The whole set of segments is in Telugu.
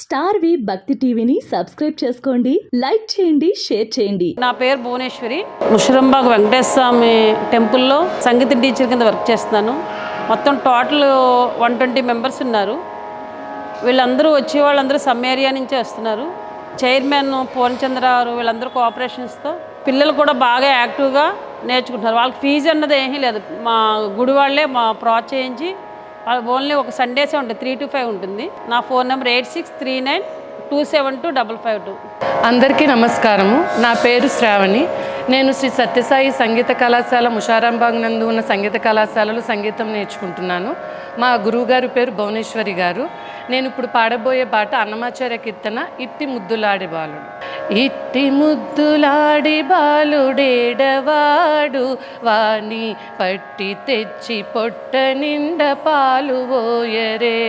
స్టార్ వి భక్తి టీవీని సబ్స్క్రైబ్ చేసుకోండి, లైక్ చేయండి, షేర్ చేయండి. నా పేరు భువనేశ్వరి. ముషరంబాగ్ వెంకటేశ్వర స్వామి టెంపుల్లో సంగీత టీచర్ కింద వర్క్ చేస్తున్నాను. మొత్తం టోటల్ 120 మెంబర్స్ ఉన్నారు. వీళ్ళందరూ వచ్చే వాళ్ళందరూ సమ్ ఏరియా నుంచే వస్తున్నారు. చైర్మన్ పూర్ణచంద్ర గారు వీళ్ళందరూ కోఆపరేషన్స్తో పిల్లలు కూడా బాగా యాక్టివ్గా నేర్చుకుంటున్నారు. వాళ్ళకి ఫీజు అన్నది ఏమీ లేదు. మా గుడి వాళ్ళే ప్రోత్సహించి ఓన్లీ ఒక సండేసే ఉంటుంది, 3 to 5 ఉంటుంది. నా ఫోన్ నెంబర్ 8639272552. అందరికీ నమస్కారము. నా పేరు శ్రావణి. నేను శ్రీ సత్యసాయి సంగీత కళాశాల ముషారాంబాగ్ నందు ఉన్న సంగీత కళాశాలలో సంగీతం నేర్చుకుంటున్నాను. మా గురువుగారు పేరు భువనేశ్వరి గారు. నేను ఇప్పుడు పాడబోయే పాట అన్నమాచార్య కీర్తన, ఇట్టి ముద్దులాడి బాలుడు. ఇట్టి ముద్దులాడి బాలుడేడవాడు, వాణి పట్టి తెచ్చి పొట్ట నిండ పాలు పోయరే.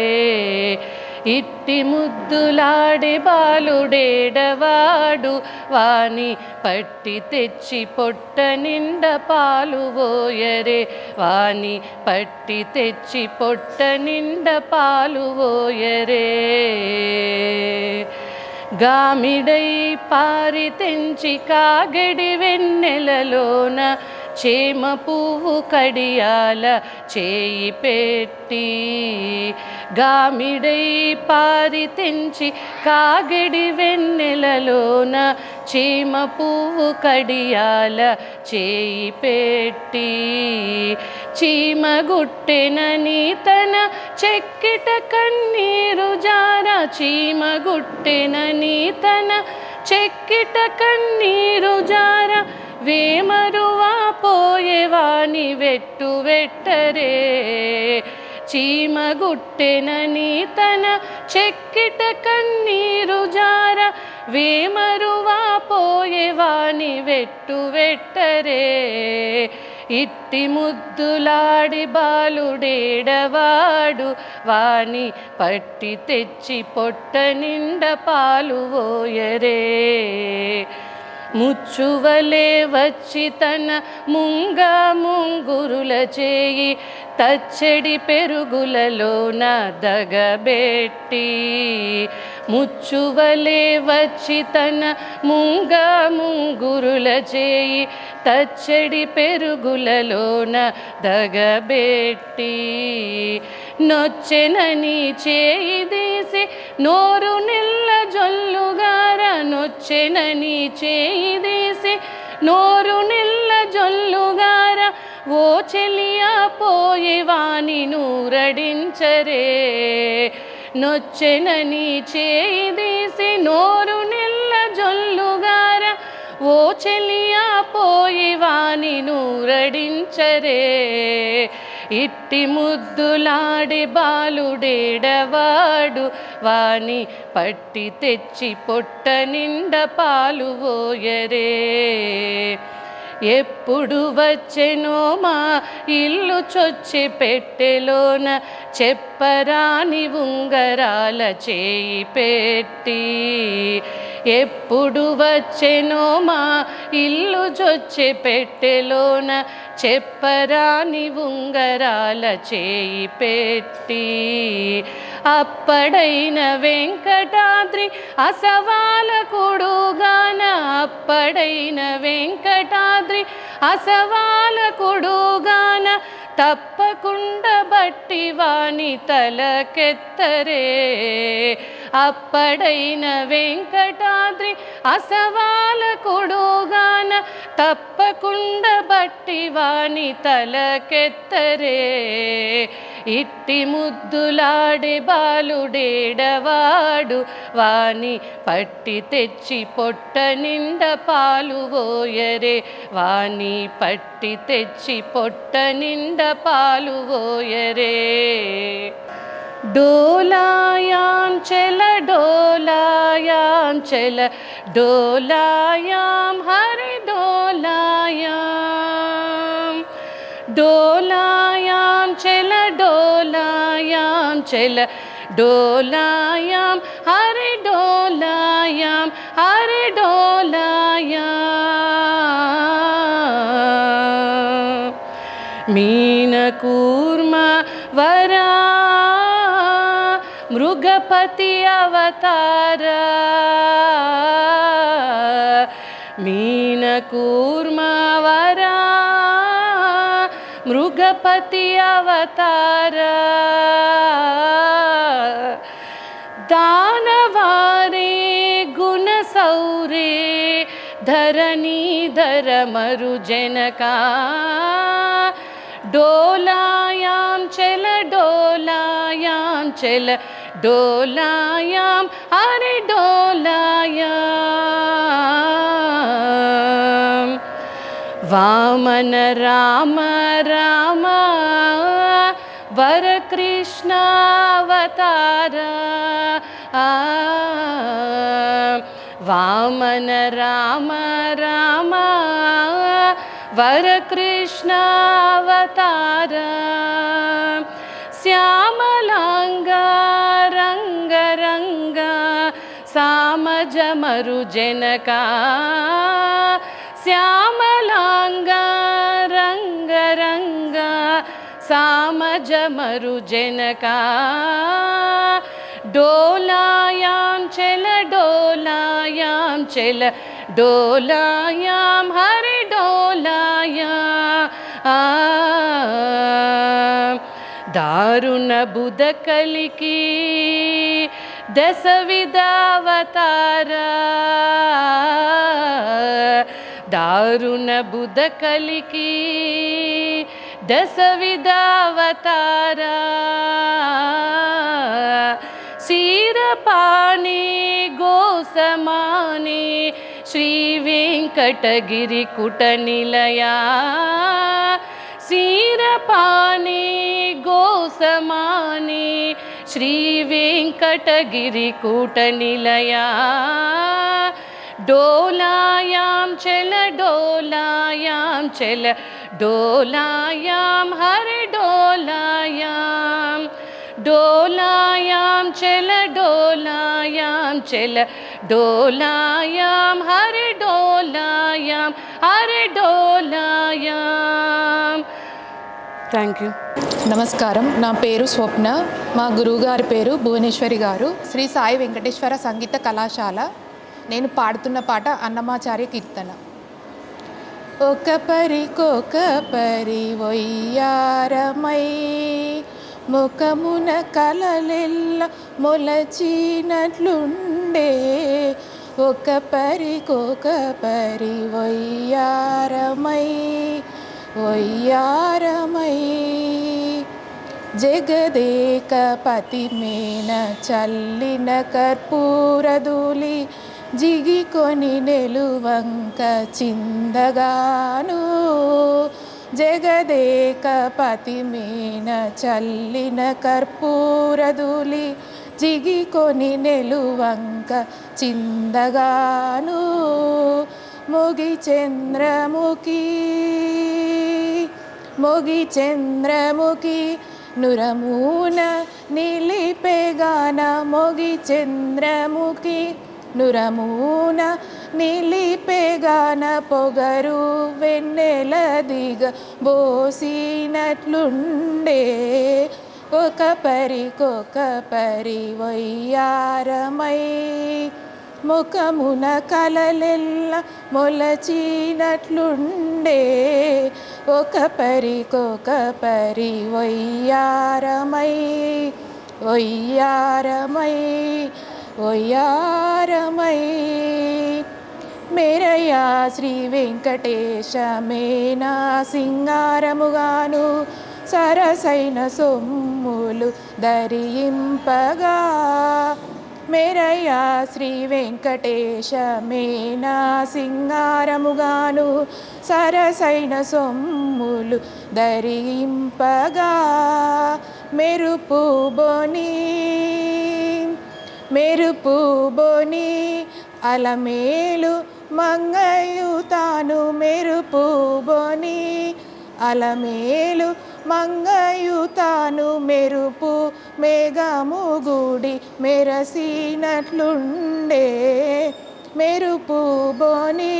ఇట్టి ముద్దులాడి బాలుడేడవాడు, వాణి పట్టి తెచ్చి పొట్ట నిండ పాలు పోయరే. వాణి పట్టి తెచ్చి పొట్ట నిండ పాలు పోయరే. గామిడై పారి తెంచి కాగడి వెన్నెలలోన చేమ పువ్వు కడియాల చేయి పెట్టి. గామిడై పారి తెంచి కాగడి వెన్నెలలోన చేమ పువ్వు కడియాల చేయి పెట్టి. చీమగుట్టెనని తన చెక్కిట కన్నీరు జార. చీమగుట్టెనని తన చెక్కిట కన్నీరు జార. వేమరువా పోయేవాని వెట్టు వెట్టరే. చీమగుట్టెనని తన చెక్కిట కన్నీరు జార. వేమరువా పోయేవాని వెట్టు వెట్టరే. ఇట్టి ముద్దులాడి బాలుడేడవాడు, వాణి పట్టి తెచ్చి పొట్ట నిండ పాలు పోయరే. ముచ్చువలే వచ్చి తన ముంగురుల చేయి తచ్చడి పెరుగులలో దగబెట్టి. ముచ్చువలే వచ్చి తన ముంగురుల చేయి తచ్చడి పెరుగులలో దగబెట్టి. నొచ్చెనని చేయి తీసి నోరు నిల్ల జొల్లుగార. నొచ్చెనని చేయి తీసి నోరు నిల్ల జొల్లుగార. ఓ చెలియా పోయేవాని నూరడించరే. నొచ్చెనని చేయి తీసి నోరు నిల్ల జొల్లుగార. ఓ చెలియా పోయేవాని నూరడించరే. ఇట్టి ముద్దులాడి బాలుడేడవాడు, వాణి పట్టి తెచ్చి పొట్ట నిండ పాలు పోయరే. ఎప్పుడు వచ్చెనో మా ఇల్లు చొచ్చి పెట్టెలోన చెప్పరాని ఉంగరాల చేయి పెట్టి. ఎప్పుడు వచ్చెనో మా ఇల్లు చొచ్చి పెట్టెలోన చెప్పరాని ఉంగరాల చేయి పెట్టి. అప్పడైన వెంకటాద్రి అసవాల కొడుగాన. అప్పడైన వెంకటాద్రి అసవాల కొడుగాన. తప్పకుండా బట్టి వాణి తలకెత్తరే. అప్పడైన వెంకటాద్రి అసవాల కొడుగాన. తప్పకుండా బట్టి వాణి తలకెత్తరే. ఇట్టి ముద్దులాడి బాలుడేడవాడు, వాణి పట్టి తెచ్చి పొట్ట నిండ పాలు పోయరే. వాణి పట్టి తెచ్చి పొట్ట నిండ పాలు పోయరే. డోలాయాం చల డోలాయాం చల డోలాయాం హరి డోలాయాం. డోలాయాం చల డోలాయాం చల డోలాయాం హరి డోలాయాం హరి డోలాయాం. మీనకూర్మ వరా మృగపతి అవతార మీనకూర్మవరా మృగపతి అవతార దానవారే గుణసౌరే ధరణీధర మరుజనకా డోలాయాం చల డోలాయాం చల డోలాయాం హరి డోలాయాం వామన రామ రామ వరకృష్ణ అవతార వామన రామ రామ వరకృష్ణ అవతార శ్యామలాంగ రంగ రంగ సామజ మరుజనకా శ్యామలాంగ రంగ రంగ సామజ మరుజనకా డోలాయాం చల డోలాయాం చల డోలాయాం హరి డోలాయాం దారుణ బుధ కలికి దశ విధావతార దారుణ బుధ కలికి దశ విధావతార క్షీరపాణి గోసమాని శ్రీ వెంకటగిరి కుట నిలయా క్షీరపాణి గోసమాని శ్రీ వెంకటగిరి కుట నిలయా డోలాయాం చల డోలాయాం చల డోలాయాం హరి డోలాయాం డోలాయాం చల డోలాయాం చల డోలాయాం హరి డోలాయాం హరి డోలాయాం. Thank you. నమస్కారం, నా పేరు స్వప్న. మా గురువుగారి పేరు భువనేశ్వరి గారు, శ్రీ సాయి వెంకటేశ్వర సంగీత కళాశాల. నేను పాడుతున్న పాట అన్నమాచార్య కీర్తన. ఒక పరికొక పరి వయ్యారమై ముఖమున కలలెల్ల మొలచినట్లుండే ఒక పరికొక పరి వయ్యారమై వయ్యారమై జగదేక పతిమేన చల్లిన కర్పూరధూళి జిగికొని నెలువంక చిందగాను జగదేక పతిమేన చల్లిన కర్పూరధూళి జిగికొని నెలువంక చిందగాను మొగి చంద్రముఖి మొగి చంద్రముఖి నురమూన నిలిపెగాన మొగి చంద్రముఖి నురమూన నిలిపెగాన పొగరు వెన్నెల దిగ బోసినట్లుండే ఒక పరికొక పరి వయ్యారమై ముఖమున కలలెల్ల మొలచినట్లుండే ఒక పరికొక పరి వయ్యారమై వయ్యారమై వయ్యారమై మేరయ్యా శ్రీ వెంకటేశ మేనా సింగారముగాను సరసైన సొమ్ములు ధరింపగా మేరయ్యా శ్రీ వెంకటేశ మేనా సింగారముగాను సరసైన సొమ్ములు ధరింపగా మెరుపు బొని మెరుపు బొని అలమేలు మంగయు తాను మెరుపు బొని అలమేలు మంగయు తాను మెరుపు మేఘము గుడి మెరసినట్లుండే మెరుపు బొని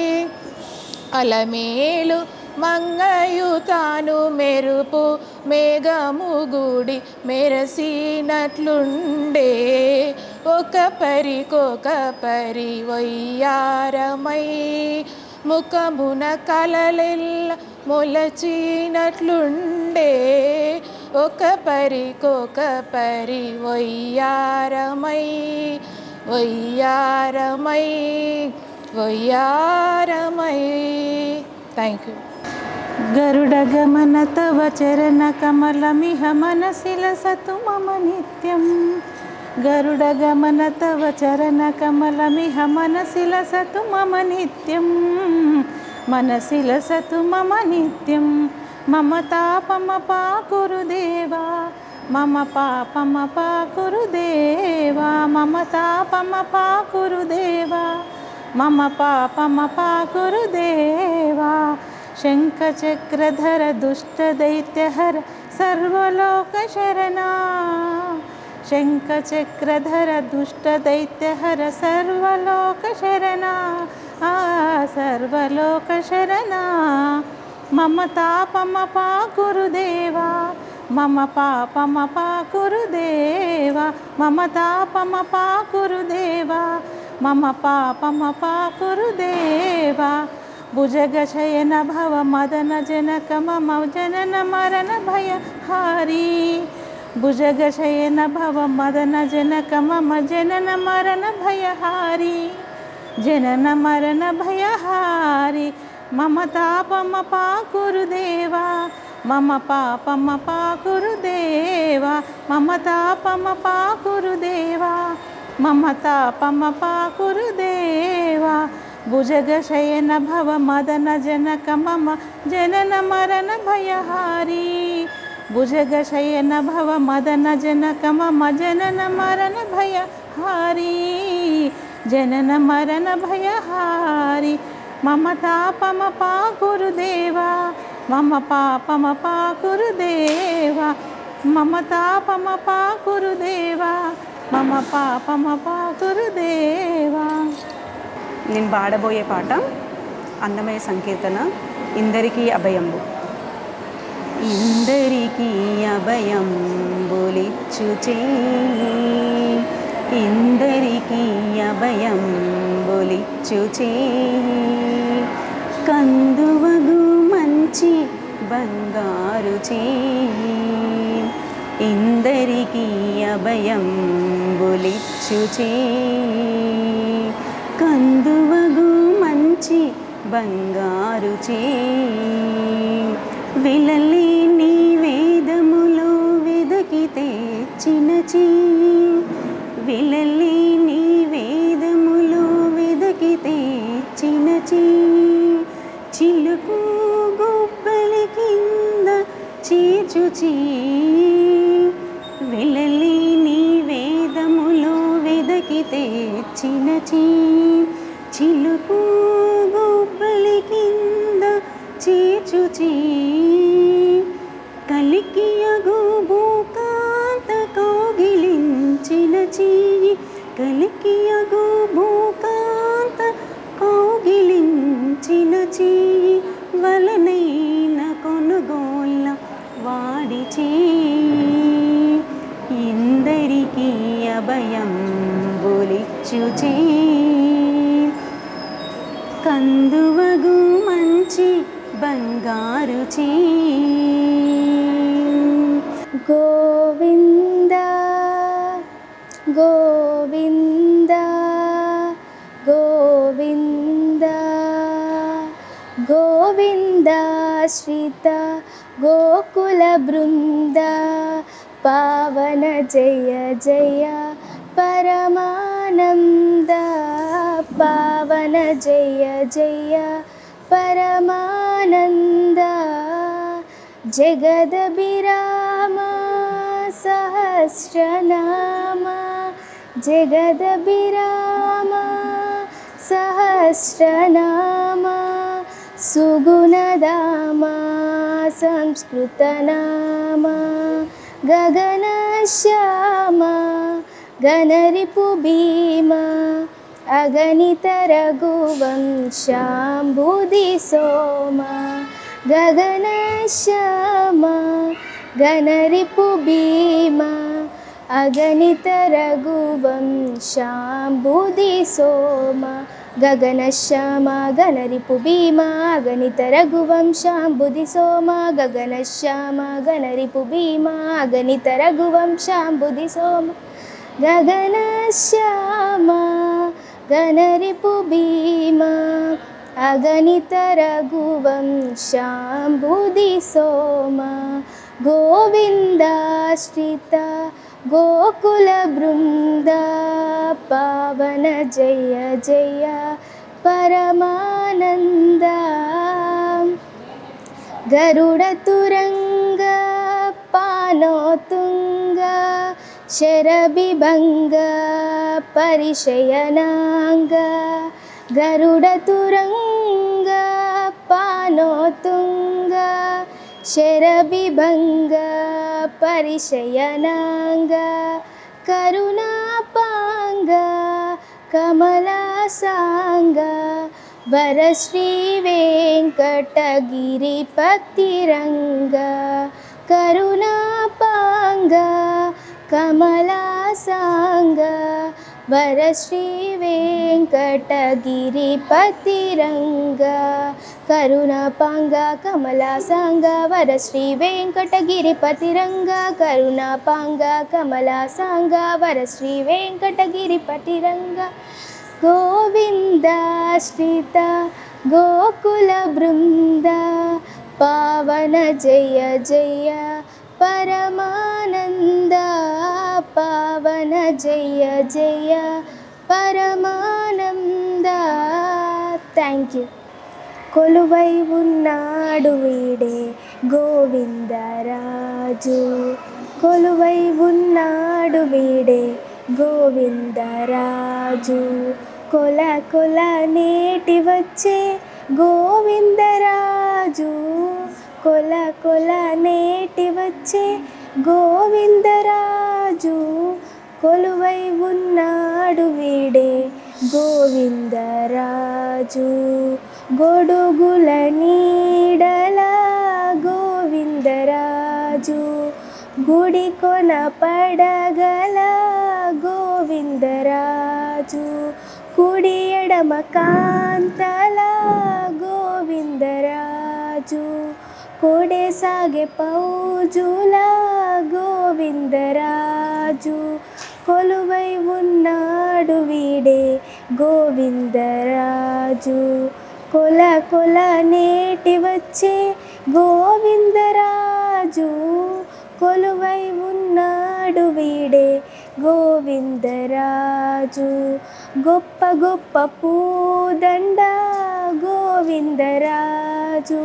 అలమేలు మంగయు తాను మెరుపు మేఘము గుడి మెరసినట్లుండే ఒక పరికొక పరి వయ్యారమై ముఖమున కలలెల్ల మొలచినట్లుండే ఒక పరికొక పరి వయ్యారమై వయ్యారమై వయ్యారమై. Thank you. గరుడగమన తవ చరణ కమలమిహ మనసిలసతు మమ నిత్యం. గరుడగమన తవ చరణ కమలమిహ మనసిలసతు మమ నిత్యం. మనసిలసతు మమ నిత్యం. మమ తాపమపా కురుదేవా మమ పాపమపా కురుదేవా. మమ తాపమపా కురుదేవా మమ పాపమపా కురుదేవా. శంఖచక్రధర దుష్టదైత్యహర సర్వలోకశరణా. శంఖచక్రధర దుష్టదైత్యహర సర్వలోకశరణా. సర్వలోకశరణా. మమ తాపమపా కురుదేవా మమ పాపమపా కురుదేవా. మమ తాపమపా కురుదేవా మమ పాపమపా కురుదేవా. భుజగశయన భవ మదన జనక మమ జనన మరణ భయహారీ. భుజగశయన భవ మదన జనక మమ జనన మరణ భయహారీ. జనన మరణ భయహారీ. మమ తాపమపా కురుదేవా మమ పాపమపా కురుదేవా. మమ తాపమపా కురుదేవా మమ తాపమపా కురుదేవా. భుజగశయన భవ మదన జనక మమ జనన మరణ భయహారీ. భుజగశయన భవ మదన జనక మమ జనన మరణ భయహారీ. జనన మరణ భయహారీ. మమ తాపమపా కురుదేవా మమ పాపమపా కురుదేవా. మమ తాపమపా కురుదేవా మమ పాపమపా కురుదేవా. నేను పాడబోయే పాట అందమైన సంకీర్తన ఇందరికీ అభయంబు. ఇందరికీ అభయంబులిచ్చు చేయి. ఇందరికీ అభయంబులిచ్చు చేయి. కందువగు మంచి బంగారు చేయి. ఇందరికీ అభయంబులిచ్చు చేయి. కందువగు మంచి బంగారు చేయి. విలలేని వేదములో వెదకి తెచ్చిన చేయి. విలలేని వేదములో వెదకి తెచ్చిన చేయి. చిలుకు గొప్పలి కింద చేర్చు చేయి. విలలేని వేదములో వెదకి తెచ్చిన చేయి. చిలుకు గొప్పలి కింద చేర్చు చేయి. కలికియగు భూకాంత కౌగిలించిన చేయి. కలికియగు భూకాంత కౌగిలించిన చేయి. వలనైన కొనుగోళ్ళ వాడి చేయి. ఇందరికీ అభయంబులిచ్చు చేయి. కందువగు మంచి బంగారు చేయి. గోవింద గోవింద గోవింద గోవిందాశ్రిత గోకుల బృంద. పావన జయ జయ పరమానంద. పావన జయ జయ పరమానంద. జగదభిరామ సహస్రనామ. జగదభిరామ సహస్రనామ. సుగుణధామ సంస్కృతనామ. గగనశ్యామ గణరిపు భీమ. అగణిత రఘువంశాంబుధి సోమ. గగనశ్యామ గణరిపు భీమ. अगणित रघुवंशाम्बुधि सोम गगनश्याम गणरिपुभीमा अगणित रघुवंशाम्बुधि सोम गगनश्याम गणरिपुभीमा अगणित रघुवंशाम्बुधि सोम गगनश्याम गणरिपुभीमा अगणित रघुवंशाम्बुधि सोम गोविन्दाश्रित गोकुल बृन्द पावन जय जय परमानन्द गरुडतुरङ्ग पानोतुङ्ग शरबिभङ्ग परिशयनाङ्ग गरुडतुरङ्ग पानोतुङ्ग शरबिभङ्ग परिशयनाङ्ग करुणापाङ्ग कमलासाङ्ग वरश्री वेङ्कटगिरिपतिरङ्ग करुणापाङ्ग कमलासाङ्ग वरश्री वेङ्कटगिरिपतिरङ्ग करुणापाङ्ग कमलासाङ्ग वरश्री वेङ्कटगिरिपतिरङ्ग करुणापाङ्ग कमलासाङ्ग वरश्री वेङ्कटगिरिपतिरङ्ग गोविन्दाश्रित गोकुलबृन्द पावन जय जय परमानन्द पावन जय जय परमानन्द థ్యాంక్ యూ కొలువై ఉన్నాడు వీడే గోవిందరాజు కొలువై ఉన్నాడు వీడే గోవిందరాజు కొల కొల నేటి వచ్చే గోవిందరాజు కొల కొల నేటి వచ్చే గోవిందరాజు కొలువై ఉన్నాడు వీడే గోవిందరాజు గొడుగుల నీడల గోవిందరాజు గుడి కొన పడగల గోవిందరాజు కుడి ఎడమ కాంతల గోవిందరాజు కోడే సాగే పౌజుల గోవిందరాజు కొలువై ఉన్నాడు వీడే గోవిందరాజు కొల కొల నేటి వచ్చే గోవిందరాజు కొలువై ఉన్నాడు వీడే గోవిందరాజు గొప్ప గొప్ప పూదండ గోవిందరాజు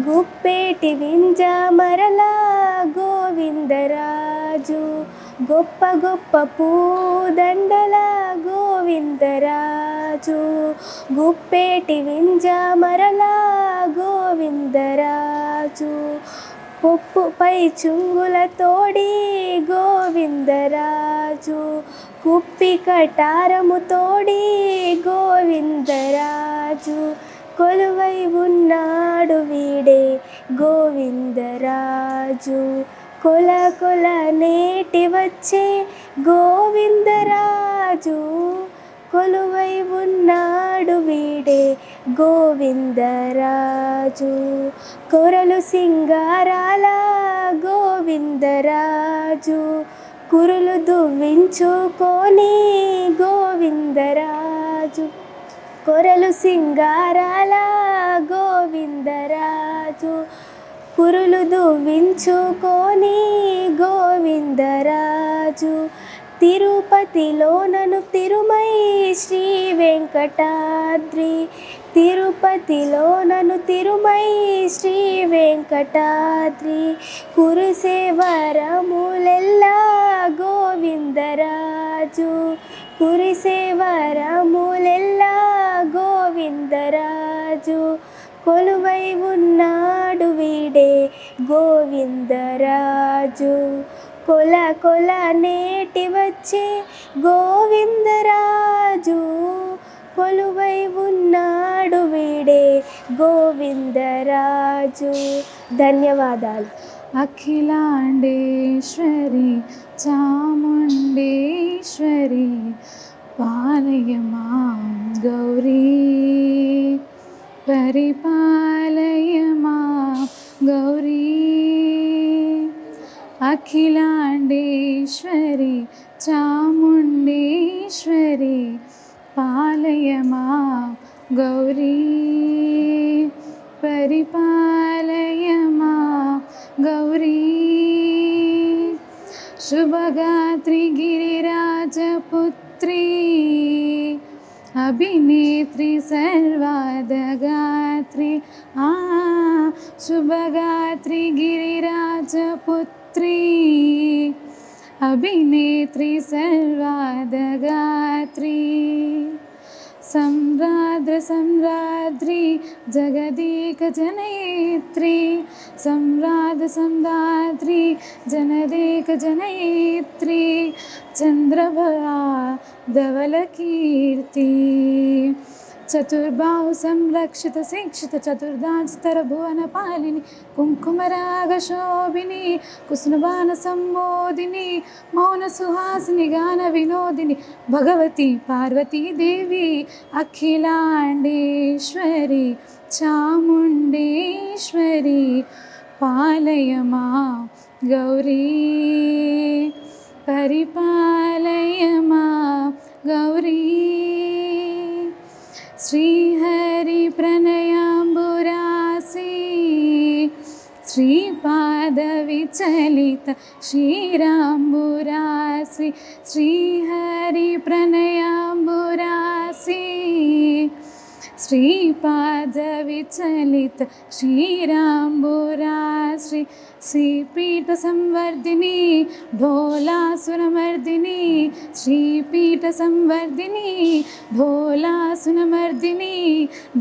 గుప్పేటి వింజ మరల గోవిందరాజు గొప్ప గొప్ప పూదండల గోవిందరాజు గుప్పేటి వింజ మరల గోవిందరాజు కొప్పుపై చుంగుల తోడి గోవిందరాజు కుప్పి కటారము తోడి గోవిందరాజు కొలువై ఉన్నాడు వీడే గోవిందరాజు కొల కొల నేటి వచ్చే గోవిందరాజు కొలువై ఉన్నాడు వీడే గోవిందరాజు కొరలు సింగారాల గోవిందరాజు కురులు దువ్వించుకొని గోవిందరాజు కొరలు సింగారాల గోవిందరాజు కురులు దువ్వించుకొని గోవిందరాజు తిరుపతిలోనను తిరుమై శ్రీ వెంకటాద్రి తిరుపతిలోనను తిరుమై శ్రీ వెంకటాద్రి కురిసే వరములెల్లా గోవిందరాజు కురిసే వరములెల్లా గోవిందరాజు కొలువై ఉన్నాడు వీడే గోవిందరాజు కొల కొల నేటి వచ్చే గోవిందరాజు కొలువై ఉన్నాడు వీడే గోవిందరాజు ధన్యవాదాలు అఖిలాండేశ్వరి చాముండేశ్వరి పాలయ మాం గౌరీ పరిపాలయ మాం గౌరీ అఖిలాండేశ్వరి చాముండేశ్వరి పాలయ మాం గౌరీ పరిపాలయ మాం గౌరీ శుభగాత్రి గిరిరాజపుత్రి అభినేత్రి సర్వాదగాత్రి శుభగాత్రి గిరిరాజపుత్రి అభినేత్రి సర్వాదగాత్రి సంరాద్ర సంరాద్రి జగదేక జనయిత్రి సంరాధ సంరాద్రి జనదేక జనయిత్రి చంద్రభా ధవల కీర్తి చతుర్బాహు సంరక్షిత శిక్షిత చతుర్దాంస్తర భువన పాలిని కుంకుమరాగ శోభిని కుసునబాణ సంబోధిని మౌన సుహాసిని గాన వినోదిని భగవతి పార్వతీ దేవి అఖిలాండేశ్వరి చాముండేశ్వరి పాలయ మాం గౌరీ పరిపాలయ మాం గౌరీ శ్రీహరి ప్రణయాంబురాసి శ్రీపాద విచలిత శ్రీరాంబురాసి శ్రీహరి ప్రణయాంబురాసి శ్రీపాద విచలిత శ్రీరాంబురాశ్రీ శ్రీపీఠ సంవర్ధిని ఢోలాసురమర్దిని శ్రీపీఠ సంవర్ధిని ఢోలాసురమర్దిని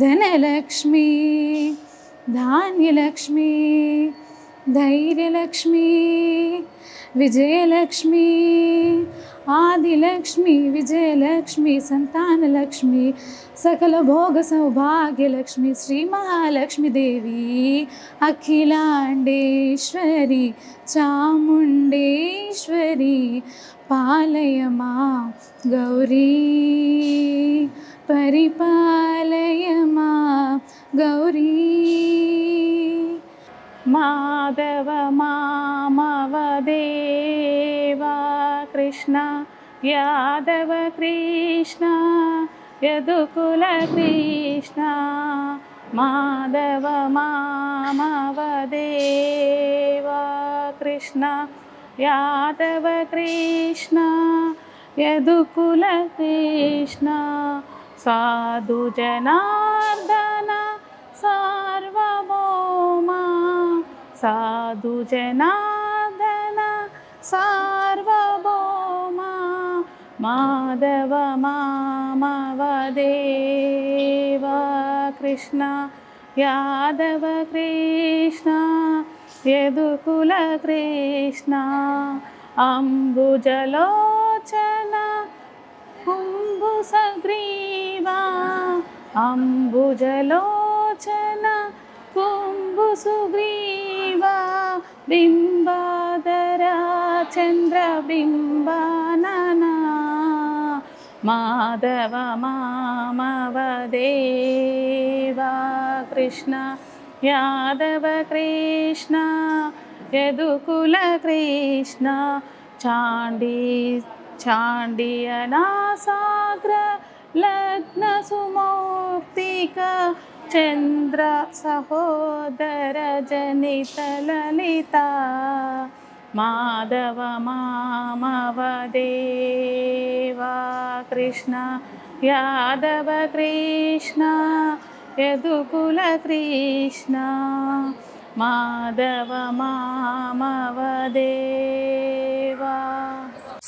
ధనలక్ష్మి ధాన్యలక్ష్మి ధైర్యలక్ష్మి విజయలక్ష్మి ఆదిలక్ష్మి విజయలక్ష్మి సంతానలక్ష్మి సకల భోగ సౌభాగ్యలక్ష్మి శ్రీ మహాలక్ష్మి దేవి అఖిలాండేశ్వరి చాముండేశ్వరి పాలయ మాం గౌరీ పరిపాలయ మాం గౌరీ మాధవ మామవ దేవా కృష్ణ యాదవ కృష్ణ యదుకుల కృష్ణ మాధవ మామవ దేవా కృష్ణ యాదవ కృష్ణ యదుకుల కృష్ణ సాధు జనార్దన సార్వభౌమా సాధు జనార్దన సార్వభౌమా మాధవ మామవ దేవా కృష్ణ యాదవ కృష్ణ యదుకుల కృష్ణ అంబుజలోచన కుంభు సగ్రీవా అంబుజలోచన కుంభు సుగ్రీవా బింబాధరా చంద్రబింబాననా మాధవ మామవ దేవా కృష్ణ యాదవ కృష్ణ యదుకుల కృష్ణ చాండియనాసాగ్ర లగ్న సుమౌక్తిక చంద్ర సహోదర జనిత లలిత మాధవ మామవ దేవా కృష్ణ యాదవ కృష్ణ యదుకుల కృష్ణ మాధవ మామవ దేవా.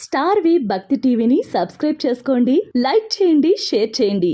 స్టార్ వి భక్తి టీవీని సబ్స్క్రైబ్ చేసుకోండి, లైక్ చేయండి, షేర్ చేయండి.